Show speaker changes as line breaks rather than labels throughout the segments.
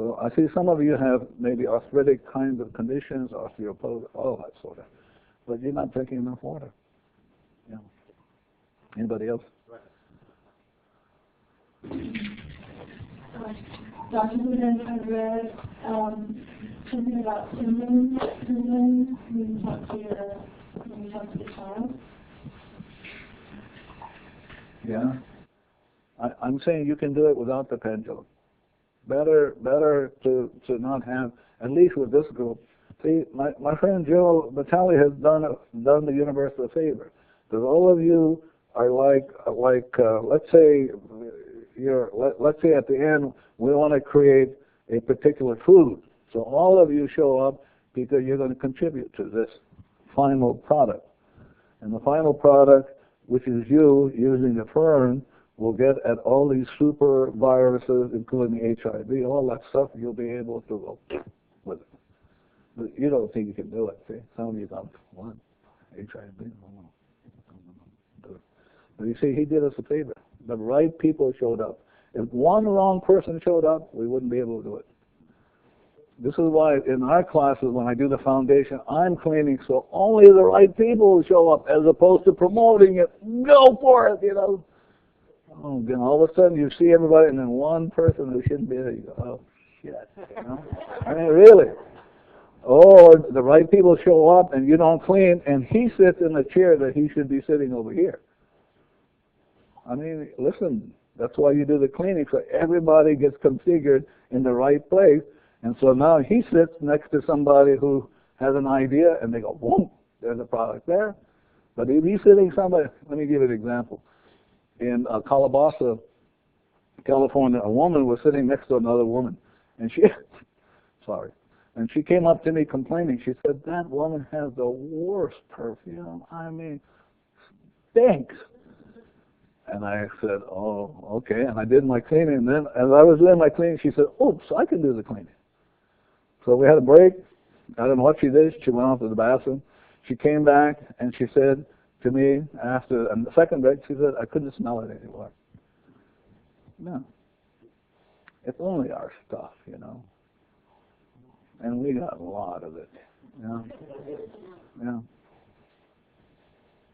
So I see some of you have maybe arthritic kinds of conditions, osteoporosis, all that sort of. But you're not drinking enough water. Yeah. Anybody else?
Dr. Buddha, I read something about cinnamon when you talk to the child.
Yeah. I'm saying you can do it without the pendulum. Better to not have, at least with this group. See, my friend Joe Vitale has done the universe a favor. Because all of you are like let's say let's say at the end we want to create a particular food. So all of you show up because you're going to contribute to this final product. And the final product, which is you using the fern, will get at all these super viruses, including HIV, all that stuff. You'll be able to go with it. But you don't think you can do it. See, some of you got what? HIV? No. But you see, he did us a favor. The right people showed up. If one wrong person showed up, we wouldn't be able to do it. This is why in our classes, when I do the foundation, I'm cleaning so only the right people show up, as opposed to promoting it. Go for it, you know. Oh, then all of a sudden you see everybody, and then one person who shouldn't be there, you go, oh, shit. You know? I mean, really. Or the right people show up, and you don't clean, and he sits in a chair that he should be sitting over here. I mean, listen, that's why you do the cleaning, so everybody gets configured in the right place. And so now he sits next to somebody who has an idea, and they go, boom, there's a product there. But if he's sitting somebody, let me give you an example. In Calabasas, California, a woman was sitting next to another woman, and she, and she came up to me complaining. She said, that woman has the worst perfume. I mean, stinks. And I said, oh, okay. And I did my cleaning. And then as I was doing my cleaning, she said, oops, I can do the cleaning. So we had a break. I don't know what she did. She went off to the bathroom. She came back, and she said to me after the second break, she said, I couldn't smell it anymore. No. It's only our stuff, you know. And we got a lot of it. Yeah. Yeah.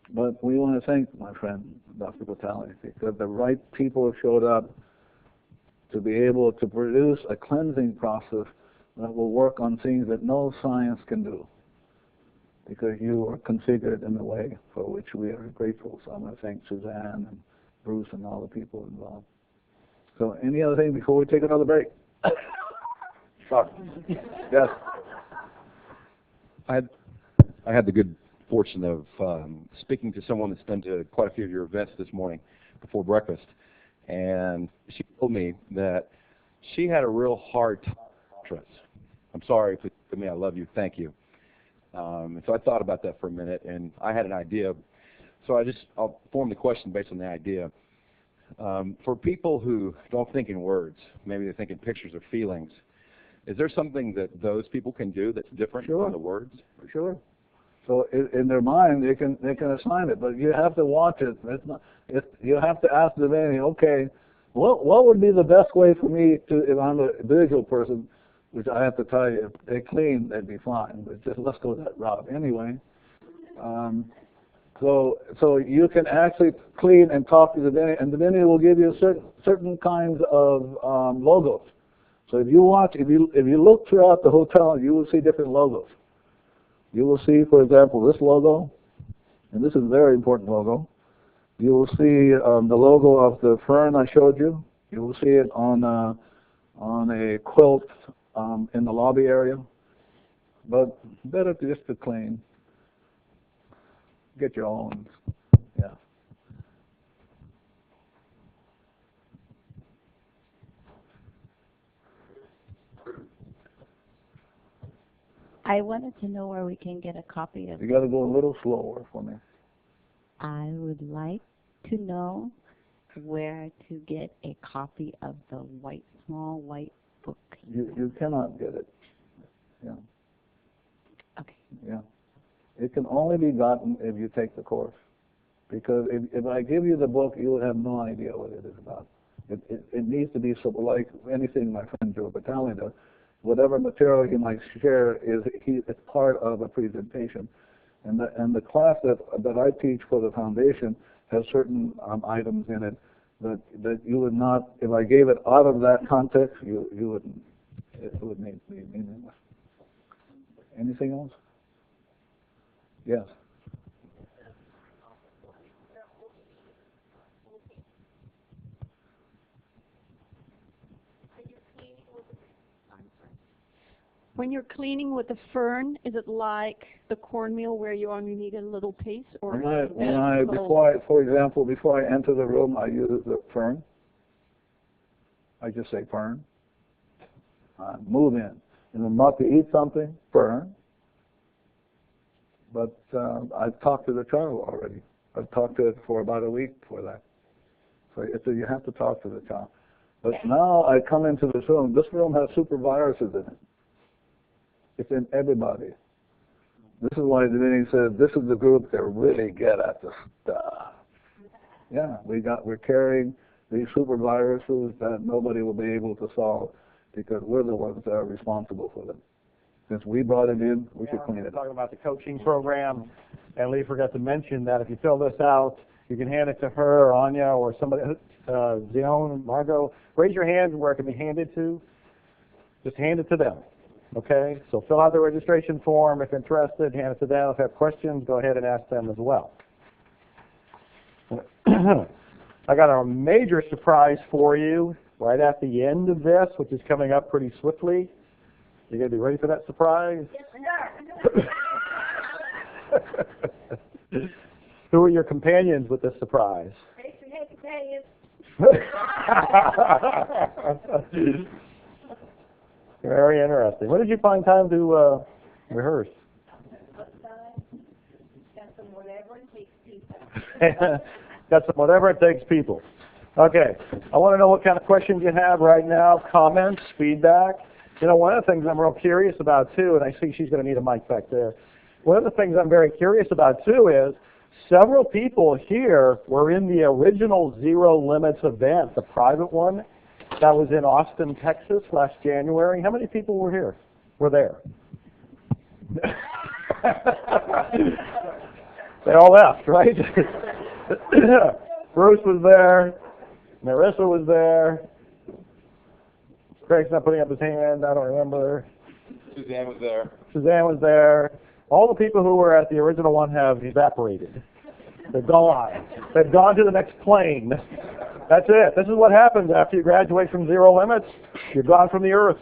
But we want to thank my friend, Dr. Vitale, because the right people showed up to be able to produce a cleansing process that will work on things that no science can do, because you are configured in the way for which we are grateful. So I'm going to thank Suzanne and Bruce and all the people involved. So any other thing before we take another break? Sorry. Yes.
I had the good fortune of speaking to someone that's been to quite a few of your events this morning before breakfast, and she told me that she had a real hard time with mantras. I'm sorry, please forgive me, I love you, thank you. And so I thought about that for a minute, and I had an idea. So I'll form the question based on the idea. For people who don't think in words, maybe they think in pictures or feelings, is there something that those people can do that's different from the words?
Sure. So in their mind, they can assign it, but you have to watch it. You have to ask the divinity, okay, what would be the best way for me to, if I'm a visual person, which I have to tell you, if they clean, they'd be fine. But just let's go that route anyway. So you can actually clean and talk to the divinity, and the divinity will give you certain kinds of logos. So if you look throughout the hotel, you will see different logos. You will see, for example, this logo, and this is a very important logo. You will see the logo of the fern I showed you. You will see it on a quilt in the lobby area. But better just to clean. Get your own. Yeah.
I wanted to know where we can get a copy of.
You got to go a little slower for me.
I would like to know where to get a copy of the small white book.
You cannot get it. Yeah.
Okay.
Yeah. It can only be gotten if you take the course. Because if I give you the book, you would have no idea what it is about. It needs to be so like anything my friend Joe Battaglia does. Whatever material he might share it's part of a presentation. And the class that I teach for the foundation has certain items in it that you would not, if I gave it out of that context, you wouldn't, it would be meaningless. Anything else? Yes.
When you're cleaning with the fern, is it like the cornmeal where you only need a little piece, or
for example, before I enter the room, I use the fern. I just say fern. Move in. And I'm about to eat something, fern. But I've talked to the child already. I've talked to it for about a week for that. So you have to talk to the child. But now I come into this room. This room has super viruses in it. It's in everybody. This is why Vinny said this is the group that really get at the stuff. Yeah, we're carrying these super viruses that nobody will be able to solve because we're the ones that are responsible for them. Since we brought it in, we should clean it up.
Talking about the coaching program, and Lee forgot to mention that if you fill this out, you can hand it to her or Anya or somebody, Zion, Margot. Raise your hand where it can be handed to. Just hand it to them. Okay, so fill out the registration form if interested, hand it to them. If you have questions, go ahead and ask them as well. I got a major surprise for you right at the end of this, which is coming up pretty swiftly. You going to be ready for that surprise? Yes, Who are your companions with this surprise? Very interesting. When did you find time to rehearse? Got some whatever it takes people. Okay. I want to know what kind of questions you have right now, comments, feedback. You know, one of the things I'm real curious about, too, and I see she's going to need a mic back there. One of the things I'm very curious about, too, is several people here were in the original Zero Limits event, the private one. That was in Austin, Texas last January. How many people were here? Were there? They all left, right? Bruce was there. Marissa was there. Craig's not putting up his hand. I don't remember.
Suzanne was there.
Suzanne was there. All the people who were at the original one have evaporated. They're gone. They've gone to the next plane. That's it. This is what happens after you graduate from Zero Limits. You're gone from the earth.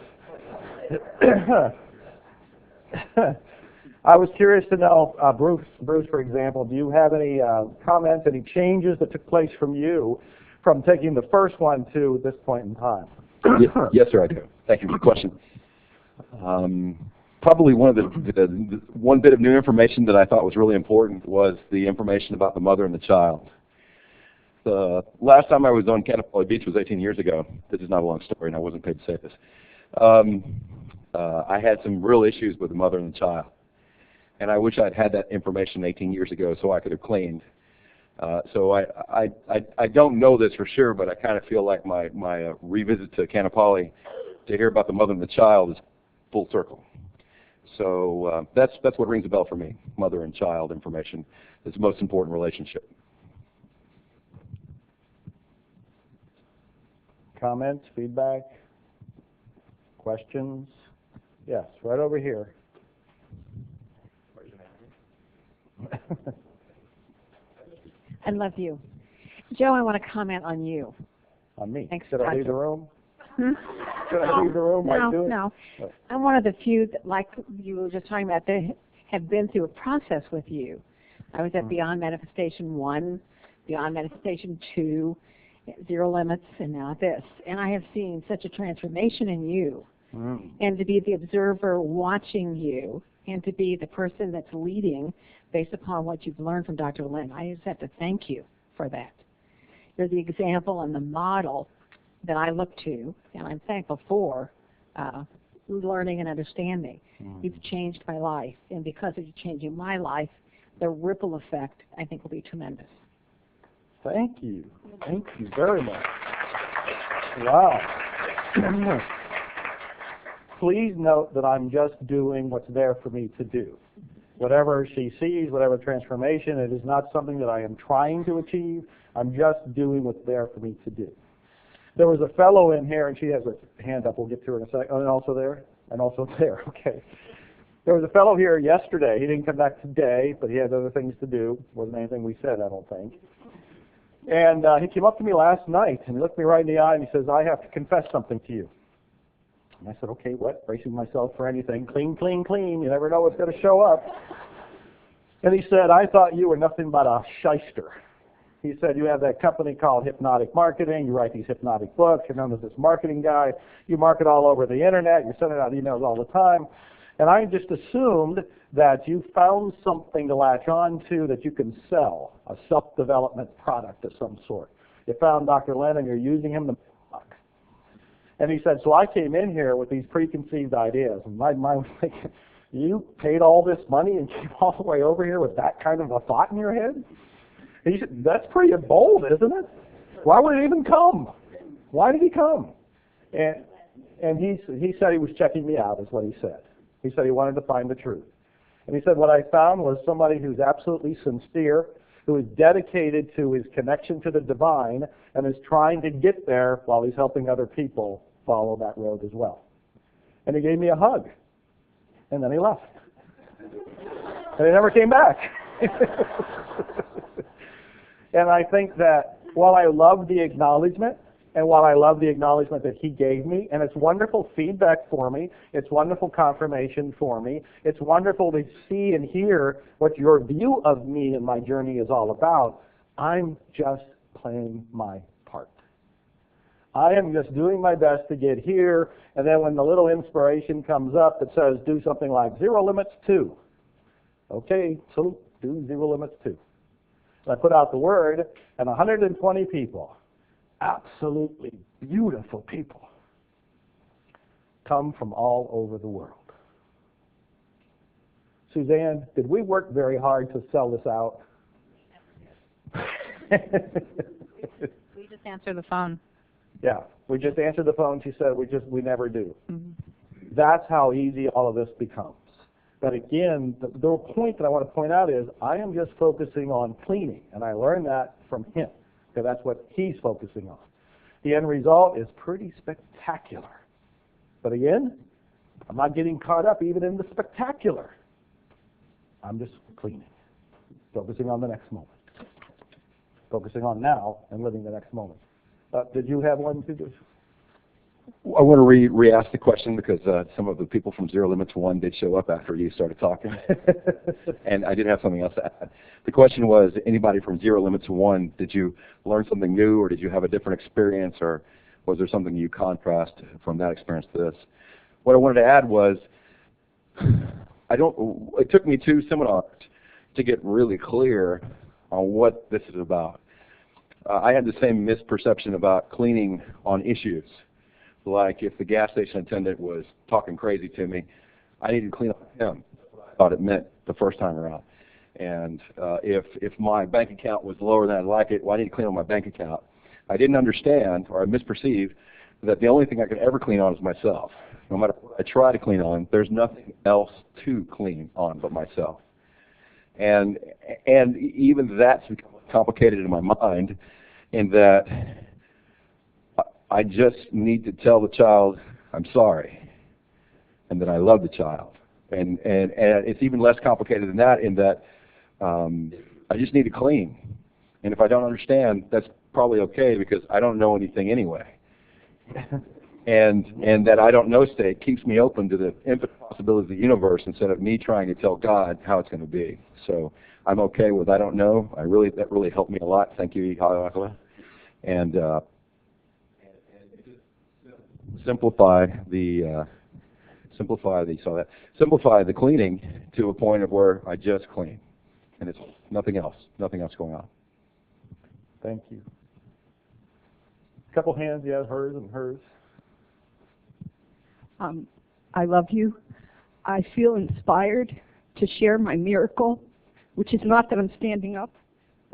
I was curious to know, Bruce, for example, do you have any comments, any changes that took place from you from taking the first one to this point in time?
Yes, sir, I do. Thank you for the question. Probably one of the one bit of new information that I thought was really important was the information about the mother and the child. The last time I was on Canapoli Beach was 18 years ago. This is not a long story, and I wasn't paid to say this. I had some real issues with the mother and the child, and I wish I'd had that information 18 years ago so I could have cleaned. So I don't know this for sure, but I kind of feel like my revisit to Canapoli to hear about the mother and the child is full circle. So that's what rings a bell for me. Mother and child information is the most important relationship.
Comments, feedback, questions? Yes, right over here.
I love you. Joe, I want to comment on you.
On me?
Thanks,
Should I leave the
Roger.
room?
Hmm?
Should I leave the room?
No. I'm one of the few that, like you were just talking about, that have been through a process with you. I was at Beyond Manifestation 1, Beyond Manifestation 2, Zero Limits, and now this. And I have seen such a transformation in you. And to be the observer watching you, and to be the person that's leading based upon what you've learned from Dr. Lynn, I just have to thank you for that. You're the example and the model that I look to, and I'm thankful for learning and understanding. You've changed my life, and because of you changing my life, the ripple effect, I think, will be tremendous.
Thank you. Thank you very much. Wow. Please note that I'm just doing what's there for me to do. Whatever she sees, whatever transformation, it is not something that I am trying to achieve. I'm just doing what's there for me to do. There was a fellow in here, and she has a hand up. We'll get to her in a second. Oh, and also there? And also there. Okay. There was a fellow here yesterday. He didn't come back today, but he had other things to do. Wasn't anything we said, I don't think. And he came up to me last night, and he looked me right in the eye, and he says, I have to confess something to you. And I said, okay, what? Bracing myself for anything. Clean, clean, clean. You never know what's going to show up. And he said, I thought you were nothing but a shyster. He said, you have that company called Hypnotic Marketing. You write these hypnotic books. You're known as this marketing guy. You market all over the internet. You're sending out emails all the time. And I just assumed that you found something to latch on to that you can sell, a self-development product of some sort. You found Dr. Len and you're using him to make a buck. And he said, so I came in here with these preconceived ideas. And my mind was thinking, you paid all this money and came all the way over here with that kind of a thought in your head? And he said, that's pretty bold, isn't it? Why would it even come? Why did he come? And he said he was checking me out, is what he said. He said he wanted to find the truth. And he said, what I found was somebody who's absolutely sincere, who is dedicated to his connection to the divine, and is trying to get there while he's helping other people follow that road as well. And he gave me a hug. And then he left. And he never came back. And I think that while I love the acknowledgement, and while I love the acknowledgement that he gave me, and it's wonderful feedback for me, it's wonderful confirmation for me, it's wonderful to see and hear what your view of me and my journey is all about, I'm just playing my part. I am just doing my best to get here, and then when the little inspiration comes up that says do something like Zero Limits 2. Okay, so do Zero Limits 2. And I put out the word, and 120 people, absolutely beautiful people, come from all over the world. Suzanne, did we work very hard to sell this out?
We just answer the phone.
Yeah, we just answered the phone. She said we never do.
Mm-hmm.
That's how easy all of this becomes. But again, the point that I want to point out is I am just focusing on cleaning, and I learned that from him, because that's what he's focusing on. The end result is pretty spectacular. But again, I'm not getting caught up even in the spectacular. I'm just cleaning, focusing on the next moment, focusing on now and living the next moment. Did you have one to do?
I want to re-ask the question because some of the people from Zero Limits 1 did show up after you started talking. And I did have something else to add. The question was, anybody from Zero Limits 1, did you learn something new, or did you have a different experience, or was there something you contrast from that experience to this? What I wanted to add was, it took me 2 seminars to get really clear on what this is about. I had the same misperception about cleaning on issues. Like if the gas station attendant was talking crazy to me, I needed to clean up him. I thought it meant the first time around. And if my bank account was lower than I'd like it, well, I need to clean up my bank account. I didn't understand, or I misperceived, that the only thing I could ever clean on is myself. No matter what I try to clean on, there's nothing else to clean on but myself. And even that's become complicated in my mind, in that I just need to tell the child I'm sorry and that I love the child. And it's even less complicated than that, in that I just need to clean. And if I don't understand, that's probably okay, because I don't know anything anyway. and that I don't know state keeps me open to the infinite possibilities of the universe instead of me trying to tell God how it's going to be. So I'm okay with I don't know. That really helped me a lot. Thank you, Ihaakala. And simplify the cleaning to a point of where I just clean, and it's nothing else going on.
Thank you. A couple hands, yeah, hers and hers.
I love you. I feel inspired to share my miracle, which is not that I'm standing up,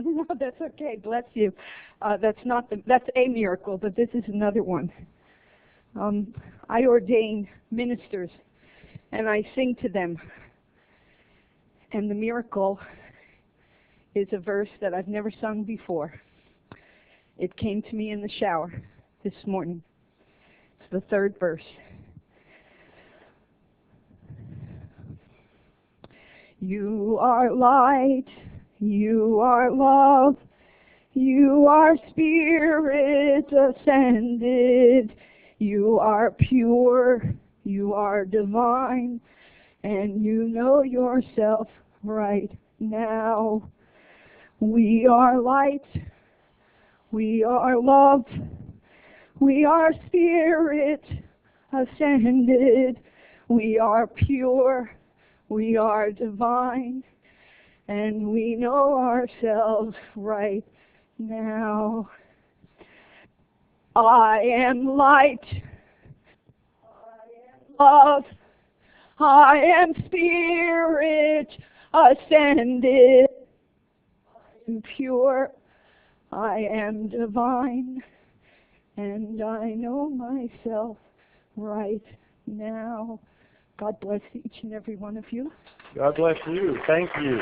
No, that's okay. Bless you. That's a miracle, but this is another one. I ordain ministers, and I sing to them. And the miracle is a verse that I've never sung before. It came to me in the shower this morning. It's the third verse. You are light, you are love, you are spirit ascended, you are pure, you are divine, and you know yourself right now. We are light, we are love, we are spirit ascended, we are pure, we are divine, and we know ourselves right now. I am light, I am love, I am spirit ascended, I am pure, I am divine, and I know myself right now. God bless each and every one of you.
God bless you. Thank you.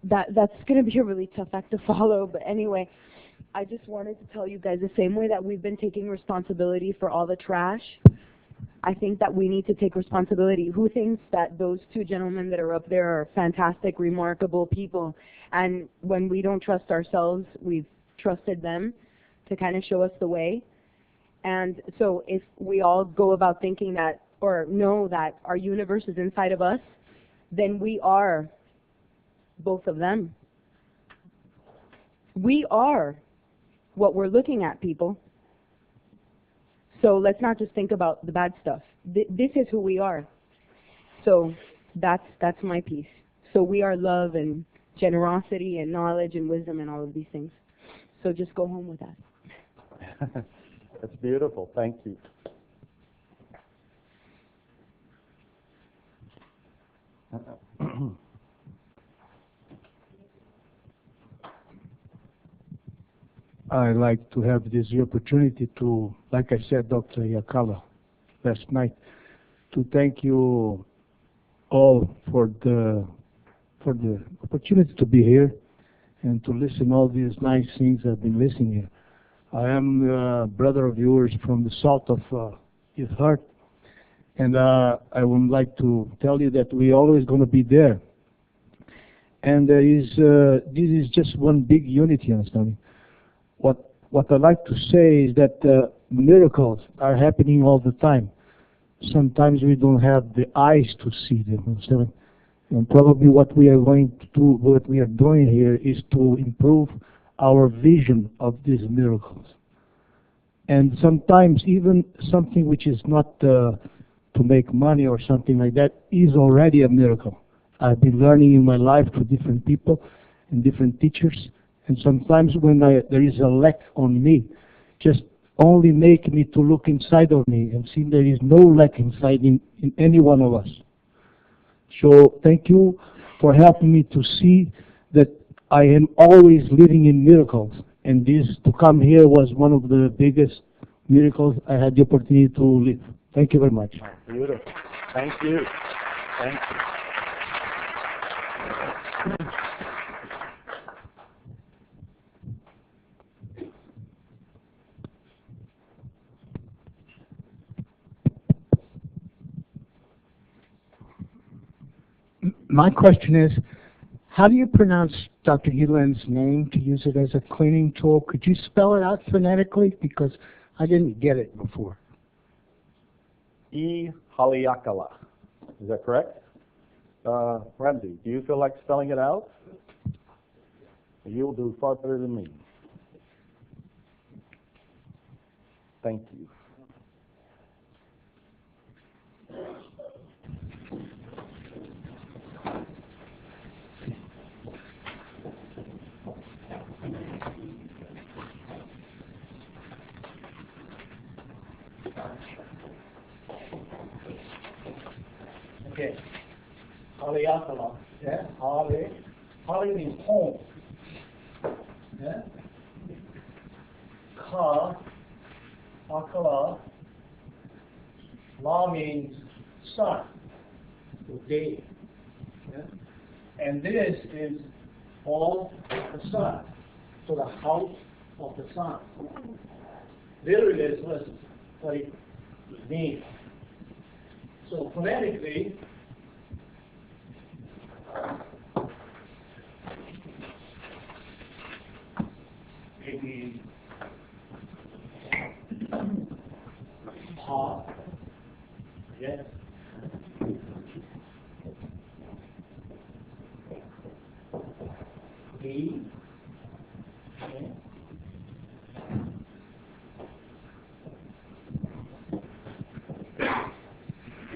That's going to be a really tough act to follow, but anyway, I just wanted to tell you guys the same way that we've been taking responsibility for all the trash, I think that we need to take responsibility. Who thinks that those two gentlemen that are up there are fantastic, remarkable people, and when we don't trust ourselves, we've trusted them to kind of show us the way. And so if we all go about thinking that, or know that our universe is inside of us, then we are both of them. We are what we're looking at, people. So let's not just think about the bad stuff. This is who we are. So that's my piece. So we are love and generosity and knowledge and wisdom and all of these things. So just go home with that.
That's beautiful. Thank you.
I like to have this opportunity to, like I said, Dr. Yakala last night, to thank you all for the opportunity to be here and to listen all these nice things I've been listening here. I am a brother of yours from the south of his heart, and I would like to tell you that we're always going to be there. And this is just one big unity, understand? What I like to say is that miracles are happening all the time. Sometimes we don't have the eyes to see them, understand? And probably what we are going to do, what we are doing here, is to improve our vision of these miracles. And sometimes even something which is not to make money or something like that is already a miracle. I've been learning in my life to different people and different teachers, and sometimes when there is a lack on me, just only make me to look inside of me and see there is no lack inside in any one of us. So thank you for helping me to see that I am always living in miracles, and this to come here was one of the biggest miracles I had the opportunity to live. Thank you very much.
Beautiful. Thank you. Thank you.
My question is, how do you pronounce Dr. Helan's name to use it as a cleaning tool? Could you spell it out phonetically? Because I didn't get it before.
E. Haleakala. Is that correct? Ramsey, do you feel like spelling it out? You'll do far better than me. Thank you. Okay. Haleakala. Yeah. Hale. Hale means home. Yeah. Ka. Akala. La means sun or day. Yeah. And this is all the sun. So the house of the sun. Literally, it's what it means. So phonetically, maybe pa, yes. He, okay.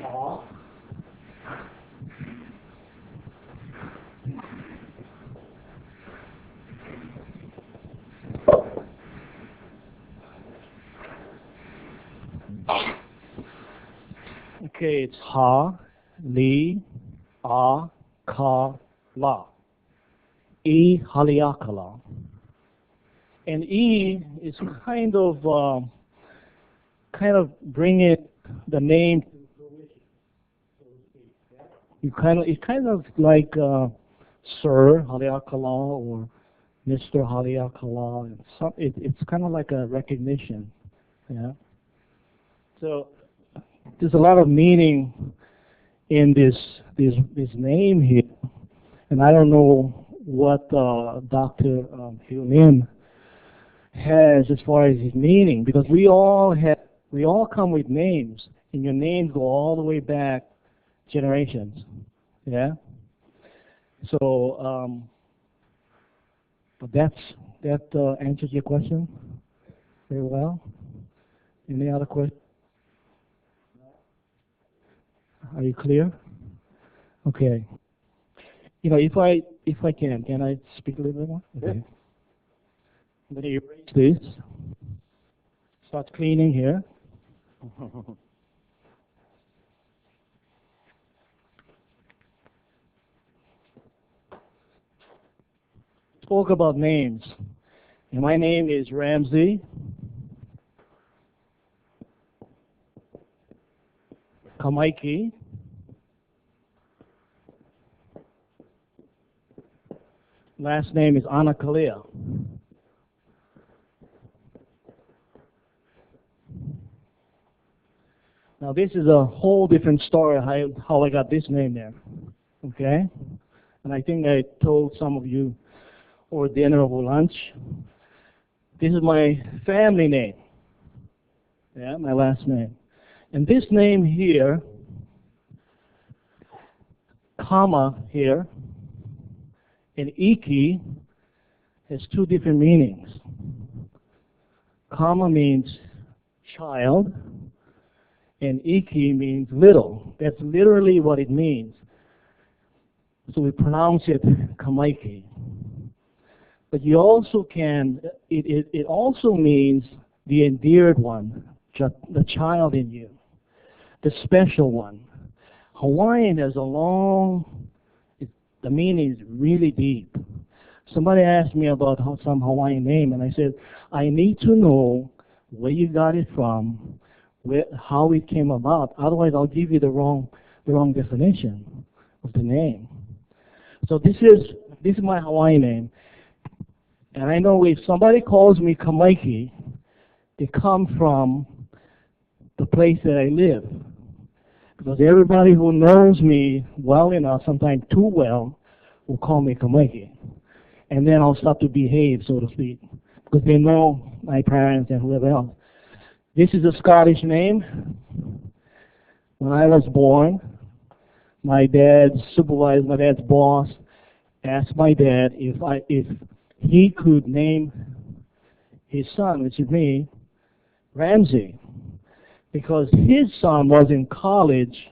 Pa, okay, it's ha, li, a, ka, la. E Haleakala. And E is kind of bringing the name to fruition. It's kind of like Sir Haleakala or Mr. Haleakala. And it's kind of like a recognition. Yeah. So there's a lot of meaning in this name here, and I don't know what Dr. Hyun has as far as his meaning, because we all come with names, and your names go all the way back generations. Yeah. So, but that answers your question very well. Any other questions? Are you clear? Okay. You know, if I can I speak a little bit more? Okay. I'm going to erase this. Start cleaning here. Spoke about names. And my name is Ramsey. Kamaiki. Last name is Anakalia. Now this is a whole different story how I got this name there. Okay? And I think I told some of you over dinner or lunch. This is my family name. Yeah, my last name. And this name here, comma here, and Iki has two different meanings. Comma means child, and Iki means little. That's literally what it means. So we pronounce it Kamaiki. But you also can, it also means the endeared one, the child in you, the special one. Hawaiian has a long, the meaning is really deep. Somebody asked me about some Hawaiian name, and I said, I need to know where you got it from, how it came about. Otherwise, I'll give you the wrong definition of the name. So this is my Hawaiian name, and I know if somebody calls me Kamaiki, they come from the place that I live. Because everybody who knows me well enough, sometimes too well, will call me Kamaiki. And then I'll start to behave, so to speak, because they know my parents and whoever else. This is a Scottish name. When I was born, my dad's supervisor, my dad's boss, asked my dad if he could name his son, which is me, Ramsey, because his son was in college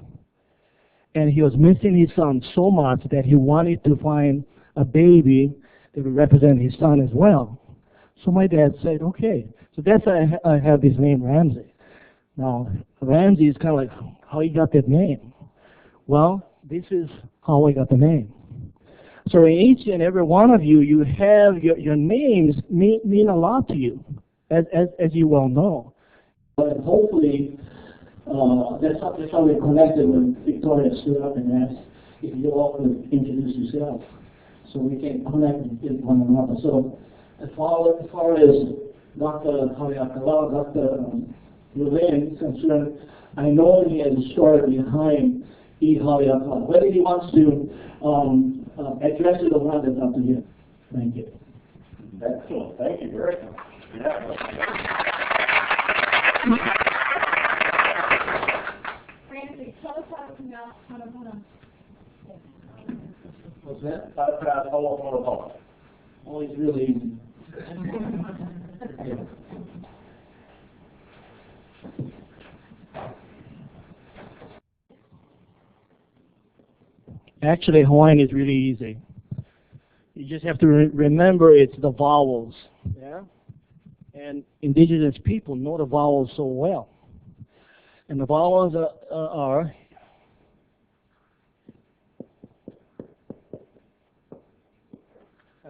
and he was missing his son so much that he wanted to find a baby that would represent his son as well. So my dad said, okay. So that's why I have this name Ramsey. Now, Ramsey is kind of like how he got that name.
Well, this is how I got the name. So in each and every one of you, you have your names mean a lot to you, as you well know. But hopefully, that's how we connected when Victoria stood up and asked if you all could introduce yourself, so we can connect with one another. So as far as Dr. Hayakawa, Dr. Levin is concerned, I know he has a story behind E. Hayakawa. Whether he wants to address it or not, that's up to him. Thank you.
Excellent. Thank you very much. Yeah.
Francie, tell us how to pronounce Hana.
What's that?
How to pronounce Ho'oponopono.
Oh, it's really easy. Actually, Hawaiian is really easy. You just have to remember it's the vowels. Yeah? And indigenous people know the vowels so well. And the vowels are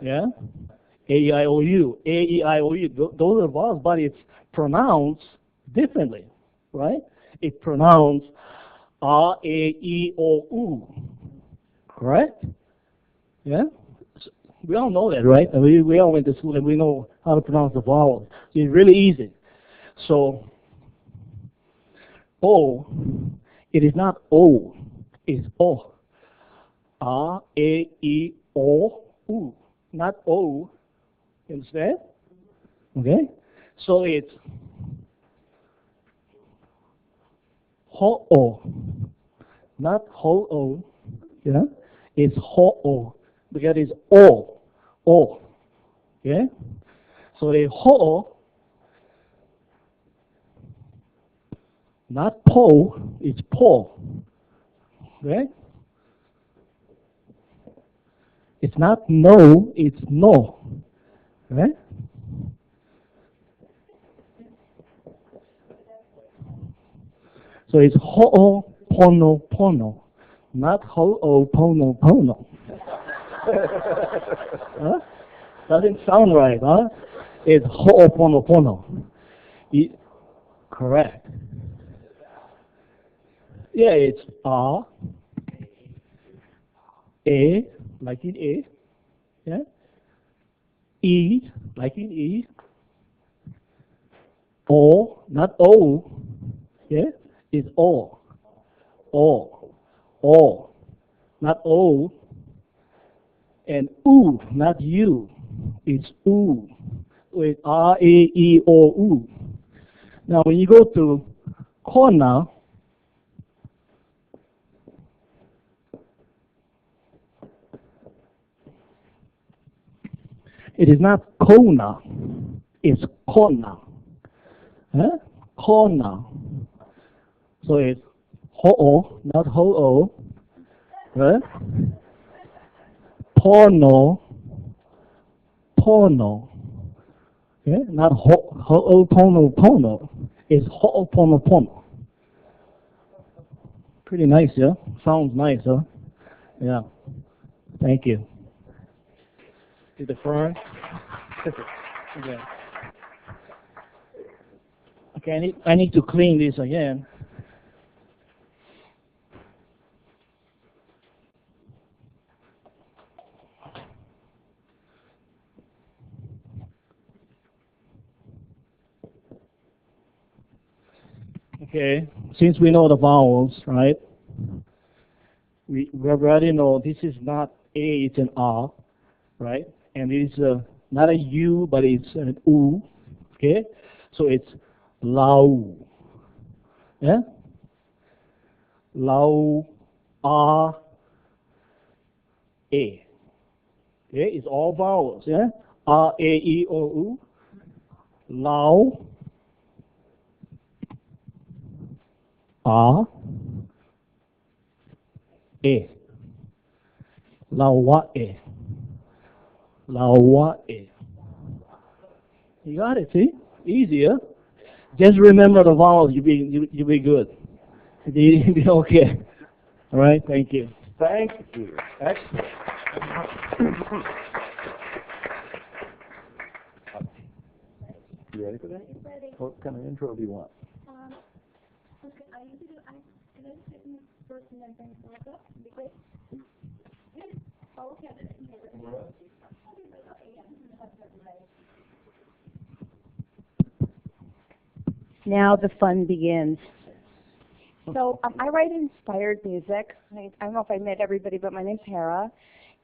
yeah? A-E-I-O-U. A-E-I-O-U. Those are vowels, but it's pronounced differently, right? It's pronounced R-A-E-O-U. Correct? Yeah? So we all know that, right? We all went to school and we know how to pronounce the vowels. It's really easy. So, O, it is not O, it's O. R-A-E-O-U. Not O. You understand? Okay? So it's Ho-O. Not Ho-O. Yeah? It's Ho-O. Because it's O. O. Okay? So the Ho-O, not Po, it's Po. Okay? It's not no, it's no. Okay? So it's Ho'oponopono, not Ho'oponopono. Huh? Doesn't sound right, huh? It's Ho'oponopono. Correct. Yeah, it's R, A, like in A, yeah? E, like in E, O, not O, yeah? It's O, O, O, not O, and U, not U, it's U, with R-A-E-O-U. Now when you go to Kona, it is not Kona, it's Kona. Huh? Kona. So it's Ho'o, not Ho'o. Right? Pono, Pono. Okay? Not Ho'oponopono. It's Ho'oponopono. Pretty nice, yeah? Sounds nice, huh? Yeah. Thank you. To the front. Okay. Okay, I need to clean this again. Okay, since we know the vowels, right? We already know this is not A, it's an R, right? And it's not a U, but it's an U, okay? So it's Lau, yeah? Lau, R, A, okay? It's all vowels, yeah? R, A, E, O, U, Lau, R, A, Laua'e. Laua'e. You got it, see? Easier. Just remember the vowels, you'll be good. You'll be okay. All right, thank you.
Thank you. Excellent. You ready for that?
Ready.
What kind of intro do you want?
Okay, I usually do, can I sit in first and then bring it back up? Be great. Oh, okay.
Now the fun begins. So I write inspired music. I don't know if I met everybody, but my name's Hera.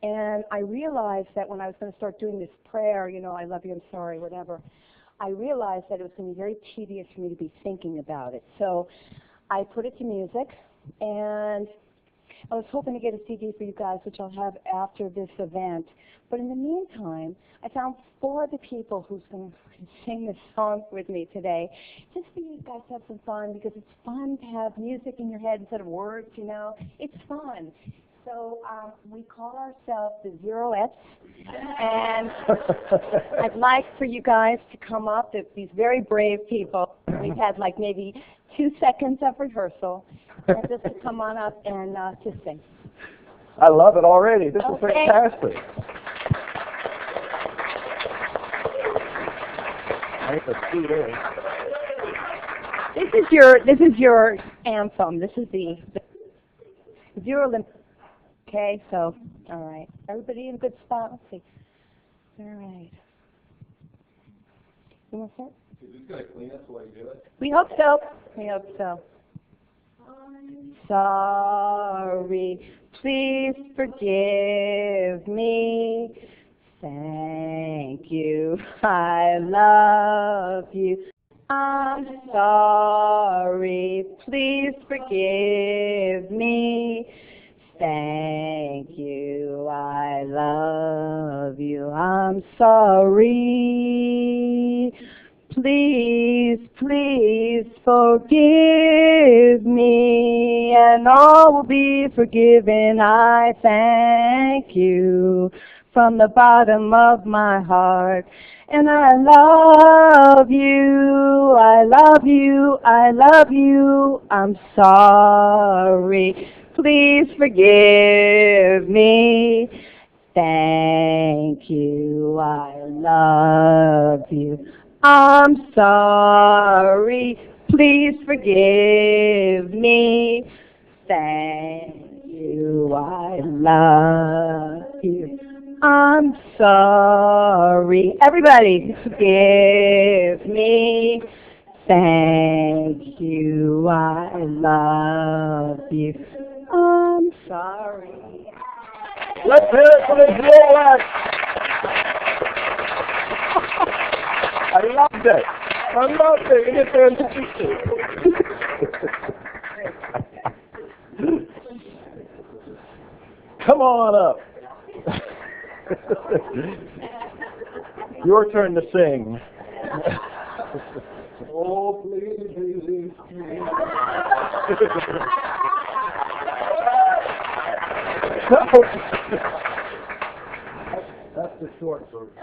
And I realized that when I was going to start doing this prayer, you know, I love you, I'm sorry, whatever, I realized that it was going to be very tedious for me to be thinking about it. So I put it to music, and I was hoping to get a CD for you guys, which I'll have after this event. But in the meantime, I found 4 other people who's going to sing this song with me today, just for you guys to have some fun, because it's fun to have music in your head instead of words, you know. It's fun. So we call ourselves the Zeroettes, and I'd like for you guys to come up, these very brave people. We've had like maybe 2 seconds of rehearsal, and just to come on up and just sing.
I love it already. This is
Okay.
fantastic.
This is your anthem. This is the ZeroLimits. Okay, so, all right. Everybody in a good spot? Let's see. All right. You want to start?
Is this going to clean us while you do it?
We hope so. We hope so. I'm sorry. Please forgive me. Thank you. I love you. I'm sorry. Please forgive me. Thank you, I love you, I'm sorry. Please, please forgive me, and all will be forgiven. I thank you from the bottom of my heart. And I love you, I love you, I love you, I'm sorry. Please forgive me. Thank you, I love you. I'm sorry. Please forgive me. Thank you, I love you. I'm sorry. Everybody, forgive me. Thank you, I love you. I'm sorry.
Let's hear it for the Zeroettes. I loved it. I loved it. It is fantastic. Come on up. Your turn to sing.
Oh, please, please. That's the short version.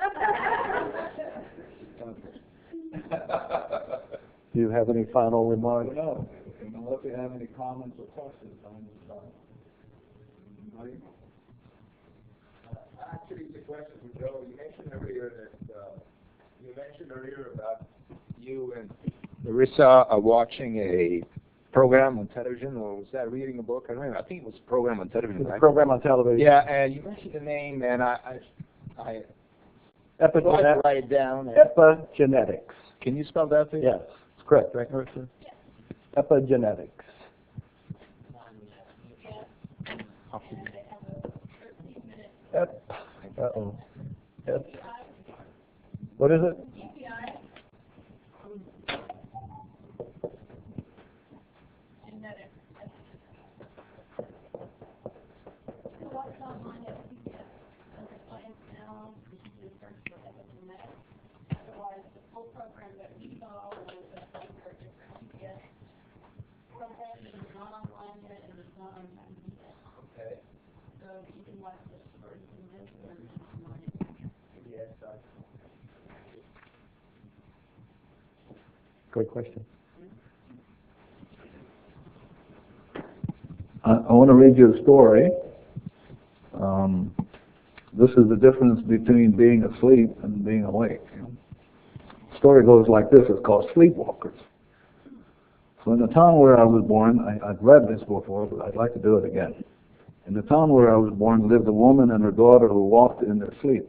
Do you have any final remarks?
No. Unless you have any comments or questions on this side.
Actually, it's a question for Joe. You mentioned earlier about you and Larissa are watching a program on television, or was that reading a book? I don't remember. I think it was a program on television.
It's a program on television.
Yeah, and you mentioned the name, and I
Epigenetics.
write it down.
Epigenetics.
Can you spell that, please?
Yes, it's correct, right, Larissa? Epigenetics. Uh-oh. What is it? Good question.
I want to read you a story. This is the difference between being asleep and being awake. The story goes like this. It's called Sleepwalkers. So in the town where I was born, I've read this before, but I'd like to do it again. In the town where I was born lived a woman and her daughter who walked in their sleep.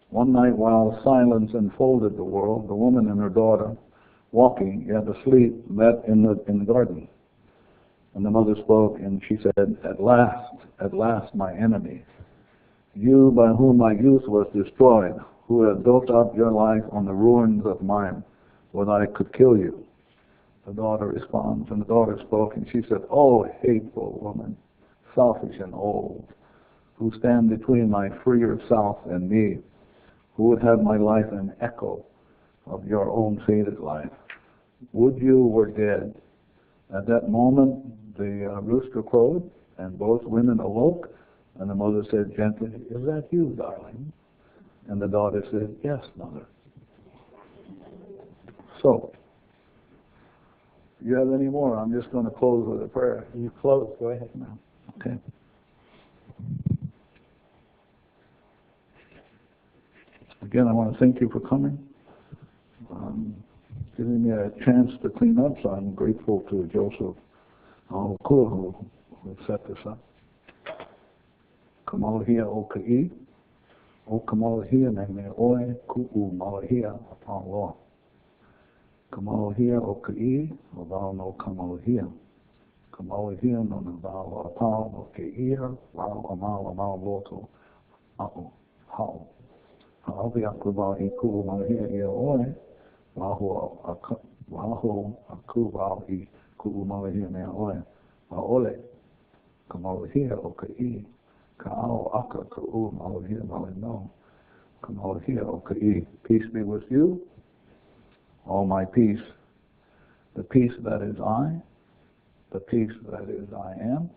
One night while silence enfolded the world, the woman and her daughter, walking yet asleep, met in the garden. And the mother spoke, and she said, at last, my enemy, you by whom my youth was destroyed, who had built up your life on the ruins of mine, when I could kill you. The daughter responds, and the daughter spoke, and she said, oh, hateful woman, selfish and old, who stand between my freer self and me, who would have my life an echo of your own faded life. Would you were dead. At that moment, the rooster crowed, and both women awoke, and the mother said gently, is that you, darling? And the daughter said, yes, mother. So, do you have any more? I'm just going to close with a prayer.
You close. Go ahead now.
Okay. Again, I want to thank you for coming, giving me a chance to clean up, so I'm grateful to Joseph who set this up. Kamalahia o ka'i, o kamalahia me me oe ku'u malahia upon law. Kamalahia o ka'i, o vau no kamalahia. Kamalahia no na vau apau no ke'ia, vau amau loto a'o, hao. Ha'awi aku vau I ku'u malahia ia oe, vau aku vau I ku'u malahia me oe. Ma'ole, kamalahia o ka'i, ka'ao aka ku'u malahia malino. Kamalahia o ka'i, peace be with you, all my peace, the peace that is I, the peace that is I am,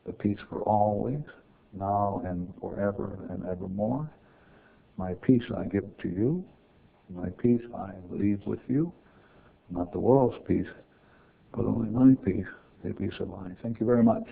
the peace for always, now and forever and evermore. My peace I give to you, my peace I leave with you, not the world's peace, but only my peace, the peace of I. Thank you very much.